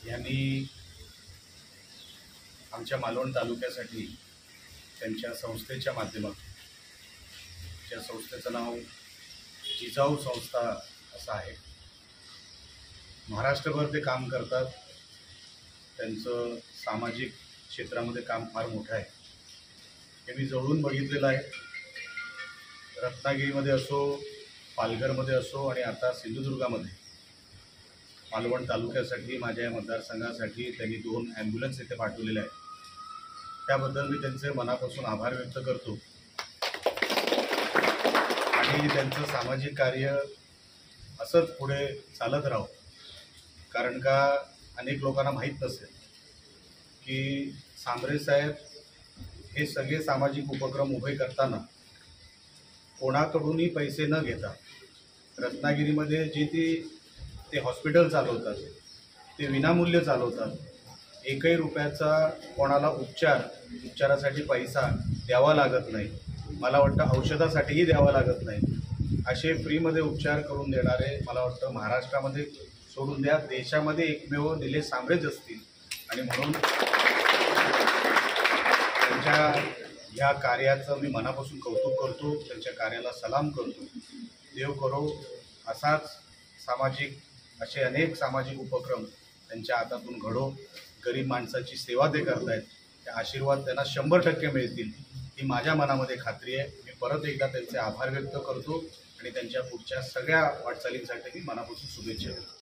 यांनी आमच्या मालवण तालुक्यासाठी त्यांच्या संस्थेच्या माध्यमातून, त्या संस्थेचं नाव जिजाऊ संस्था असं आहे, महाराष्ट्रभर ते काम करतात. त्यांचं सामाजिक क्षेत्रामध्ये काम फार मोठं आहे, हे मी जवळून बघितलेलं आहे. रत्नागिरीमध्ये असो, पालघरमध्ये असो आणि आता सिंधुदुर्गामध्ये मालवण तालुक्यासाठी, माझ्या मतदारसंघासाठी त्यांनी 2 ॲम्ब्युलन्स इथे पाठवलेले आहेत. त्याबद्दल मी त्यांचे मनापासून आभार व्यक्त करतो आणि त्यांचं सामाजिक कार्य असंच पुढे चालत राहो. कारण का अनेक लोकांना माहीत नसेल की सांबरे साहेब हे सगळे सामाजिक उपक्रम उभे करताना कोणाकडूनही पैसे न घेता रत्नागिरीमध्ये ते हॉस्पिटल चालवतात, ते विनामूल्य चालवतात. एकही रुपयाचा कोणाला उपचारासाठी पैसा द्यावा लागत नाही. मला वाटतं औषधासाठीही द्यावा लागत नाही. असे फ्रीमध्ये उपचार करून देणारे मला वाटतं महाराष्ट्रामध्ये सोडून द्या, देशामध्ये एकमेव निलेश सांबरेच असतील. आणि म्हणून त्यांच्या ह्या कार्याचं मी मनापासून कौतुक करतो, त्यांच्या कार्याला सलाम करतो. देव करो असाच असे अनेक सामाजिक उपक्रम त्यांच्या हातातून घडो. गरीब माणसाची सेवा ते करतायत, ते आशीर्वाद त्यांना 100% मिळतील ही माझ्या मनामध्ये खात्री आहे. मी परत एकदा त्यांचे आभार व्यक्त करतो आणि त्यांच्या पुढच्या सगळ्या वाटचालींसाठी मी मनापासून शुभेच्छा देतो.